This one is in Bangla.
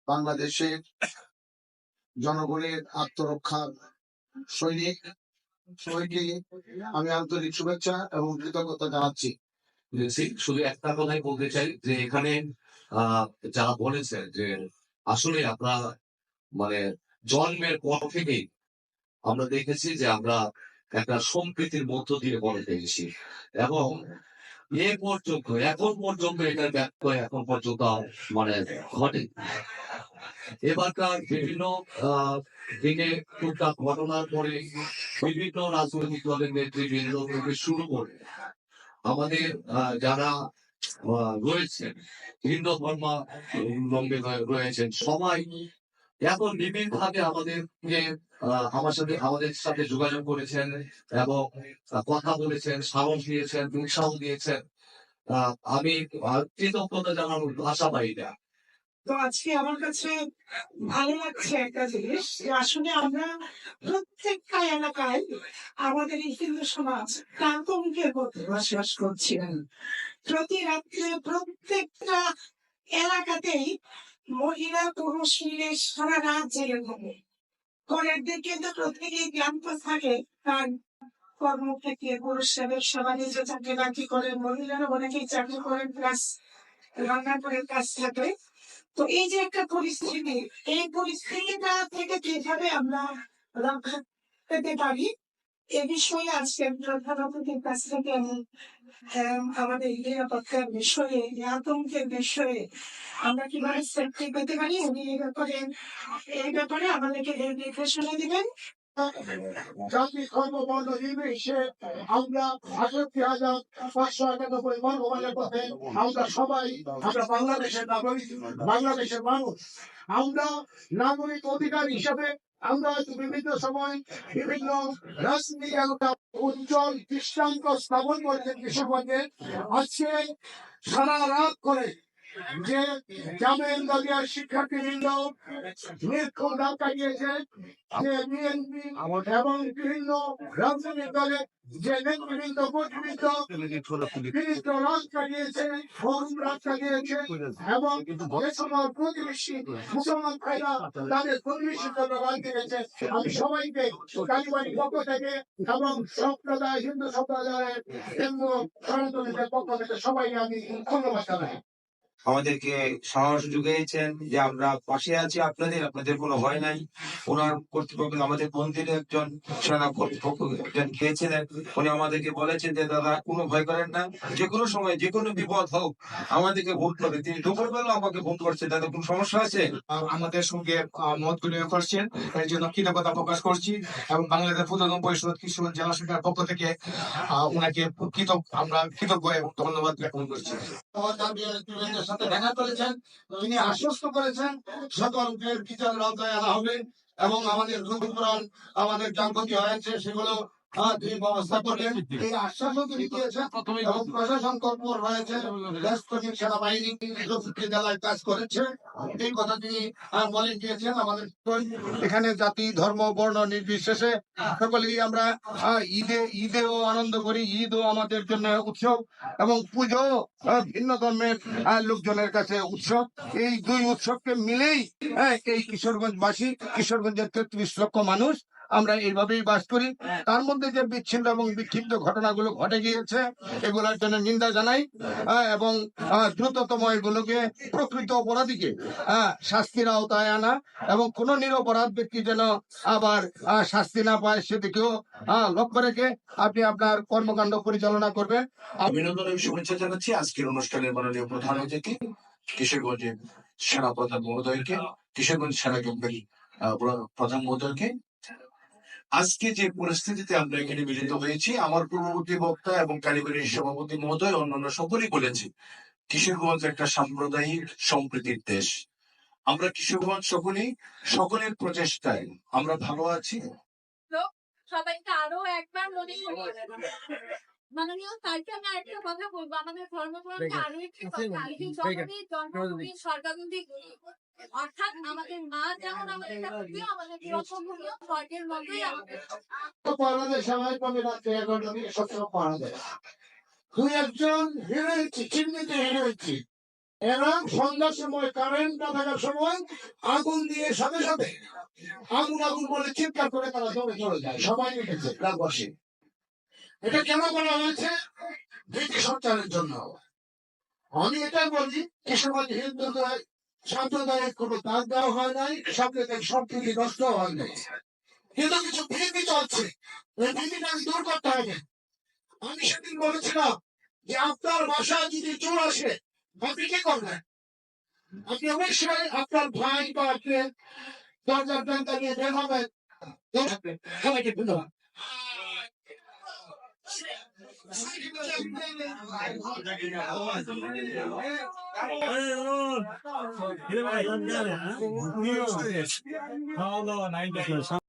বাংলাদেশে জনগণের আত্মরক্ষার সৈনিক। সবাইকে আমি আন্তরিক শুভেচ্ছা এবং কৃতজ্ঞতা জানাচ্ছি। শুধু একটা কথাই বলতে চাই যে এখানে আহ যারা বলেছেন যে আসলে আমরা মানে জন্মের পর থেকেই আমরা দেখেছি যে আমরা একটা সম্প্রীতির মধ্য দিয়ে বড় হয়েছি এবং এখন পর্যন্ত এটার ব্যর্থ এখন পর্যন্ত মানে ঘটে। এবারকার বিভিন্ন দিনে টুকটাক ঘটনার পরে বিভিন্ন রাজনৈতিক দলের নেতৃবৃন্দ থেকে শুরু করে আমাদের যারা রয়েছেন হিন্দু ধর্মাবলম্বী রয়েছেন সবাই এখন বিভিন্ন ভাবে আমাদেরকে আমাদের সাথে যোগাযোগ করেছেন এবং কথা বলেছেন, সাহস দিয়েছেন, উৎসাহ দিয়েছেন। আমি কৃতজ্ঞতা জানানোর ভাষা পাই না। তো আজকে আমার কাছে ভালো লাগছে একটা জিনিস যে আসলে আমরা প্রত্যেকটা এলাকায় আমাদের এই হিন্দু সমাজ আতঙ্কের মধ্যে বসবাস করছিলেন। প্রতি রাত্রে প্রত্যেকটা এলাকাতেই মহিলা পুরুষ মিলে সারা রাত জেগে থাকে। পরের দিন কিন্তু প্রত্যেকেই ক্লান্ত থাকে তার কর্ম থেকে। পুরুষরা ব্যবসা বাণিজ্য চাকরি বাকরি করেন, মহিলারা অনেকেই চাকরি করেন, প্লাস রান্নাঘরের কাজ থাকে। তো এই যে একটা পরিস্থিতি, এই পরিস্থিতিটা থেকে কিভাবে আমরা রক্ষা পেতে পারি এ বিষয়ে আজকে প্রধানমন্ত্রীর কাছ থেকে আমি আমাদের নিরাপত্তার বিষয়ে, আতঙ্কের বিষয়ে আমরা কিভাবে সেফটি পেতে পারি উনি এই ব্যাপারে আমাদেরকে নির্দেশনা দিবেন। জাতি ধর্ম বর্ণ নির্বিশেষে আমরা ৬৮,৫৯১ বর্গমাইলের পথে আমরা সবাই আমরা বাংলাদেশের নাগরিক, বাংলাদেশের মানুষ। আমরা নাগরিক অধিকার হিসাবে আমরা বিভিন্ন সময় বিভিন্ন রাজনীতি একটা উজ্জ্বল দৃষ্টান্ত স্থাপন করেছেন কৃষকগঞ্জে। আজকে সারা রাত করে যে জামিন দলিয়ার শিক্ষার্থীবৃন্দ মৃত্যু দাম কাটিয়েছে, যে বিএনপি এবং বিভিন্ন রাজনৈতিক দলে যে নেতৃবৃন্দ বিভিন্ন রাত কাটিয়েছে, ফরম রাত কাটিয়েছে এবং যে সময় প্রতিবেশী মুসলমান ভাইরা তাদের প্রতিবেশীর জন্য রাত দিয়েছে, আমি সবাইকে কালীবাড়ির পক্ষ থেকে এবং সম্প্রদায় হিন্দু সম্প্রদায়ের হিন্দু সনাতনীদের পক্ষ থেকে সবাইকে আমি ধন্যবাদ জানাই। আমাদেরকে সাহস জুগিয়েছেন যে আমরা পাশে আছি আপনাদের কোনো ভয় নাই। ওনার কর্তৃপক্ষ আমাদের মন্দিরে একজন সেনা কর্তৃপক্ষ একজন খেয়েছিলেন, উনি আমাদেরকে বলেছেন যে দাদা কোনো ভয় করেন না, যে কোনো সময় যে কোনো বিপদ হোক আমাদেরকে ভোট করবে। তিনি দুপুরবেলা আমাকে ফোন করছেন, দাদা কোনো সমস্যা আছে, আমাদের সঙ্গে মত বিনিময় করছেন, এর জন্য কৃতজ্ঞতা প্রকাশ করছি এবং বাংলাদেশ প্রধান পরিষদ কৃষকগঞ্জ জেলা শাখার পক্ষ থেকে ওনাকে আমরা কৃতজ্ঞ এবং ধন্যবাদ জ্ঞাপন করছি। সাথে দেখা করেছেন, তিনি আশ্বস্ত করেছেন সকলকে বিচারের আওতায় আনা হবে এবং আমাদের ক্ষতিপূরণ আমাদের যা ক্ষতি হয়েছে সেগুলো তিনি ব্যবস্থা করবেন, এই আশ্বাসও তিনি দিয়েছেন এবং প্রশাসন কর্মকর্তা রয়েছে, সেনাবাহিনী জেলায় কাজ করেছে, এই কথা তিনি বলে দিয়েছেন। আমাদের এখানে জাতি ধর্ম বর্ণ নির্বিশেষে সকলেই আমরা ঈদেও আনন্দ করি। ঈদও আমাদের জন্য উৎসব এবং পুজো ভিন্ন ধর্মের লোকজনের কাছে উৎসব। এই দুই উৎসবকে মিলেই এই কিশোরগঞ্জবাসী, কিশোরগঞ্জের ৩৩ লক্ষ মানুষ আমরা এইভাবেই বাস করি। তার মধ্যে যে বিচ্ছিন্ন এবং বিক্ষিপ্ত ঘটনাগুলো ঘটে গিয়েছে এগুলোর জন্য নিন্দা জানাই এবং দ্রুততম এগুলোকে প্রকৃত অপরাধীকে শাস্তির আওতায় আনা এবং কোন নিরপরাধ ব্যক্তি যেন আবার শাস্তি না পায় সেদিকেও লক্ষ্য রেখে আপনি আপনার কর্মকাণ্ড পরিচালনা করবেন। অভিনন্দন এবং শুভেচ্ছা জানাচ্ছি আজকের অনুষ্ঠানের মাননীয় প্রধান অতিথি কিশোরগঞ্জের সেনা প্রধান মহোদয়কে, কিশোরগঞ্জ সেনা কোম্পানি প্রধান মহোদয়কে। আজকে যে পরিস্থিতিতে আমরা এখানে মিলিত হয়েছি, আমার পূর্ববর্তী বক্তা এবং কারিগরি সভাপতি মহোদয় অন্যান্য সকলেই বলেছি কিশোরগঞ্জ একটা সাম্প্রদায়িক সম্প্রীতির দেশ। আমরা কিশোরগঞ্জ সকলের প্রচেষ্টায় আমরা ভালো আছি। সবাইকে আরো একবার মনে মাননীয় স্যারকে আমি আরেকটা কথা বলবো, আমাদের ধর্মগ্রন্থে আরো একটি কথা, জন্মভূমি স্বর্গাবতী, অর্থাৎ আমাদের মা যেমন আমাদের আমাদের জন্মভূমিও স্বর্গের মতোই আমাদের। দুই একজন চিহ্নিত হয়েছি এরা সন্ধ্যার সময় কারেন্ট না থাকার সময় আগুন দিয়ে সাথে সাথে আগুন আগুন বলে চিৎকার করে তারা দৌড়ে চলে যায়, সবাই দেখেছে গ্রামবাসী। এটা কেন করা হয়েছে? ভীতি সঞ্চারের জন্য। আমি এটাই বলি, কিশোরগঞ্জ হিন্দুদের সাম্প্রদায়িক কোনো দাগ দেওয়া হয় নাই, সাম্প্রদায়িক সম্প্রীতি নষ্ট হয় নাই, কিন্তু কিছু ভীতি চলছে, এই ভীতিটাকে দূর করতে হবে। আমি সেদিন বলেছিলাম যে আপনার বাসায় যদি চোর আসে আপনি কি করবেন? আপনি অবশ্যই আপনার ভাই বা আপনি দরজার জানতা নিয়ে বের হবেন। সবাইকে ধন্যবাদ। Hello, 90.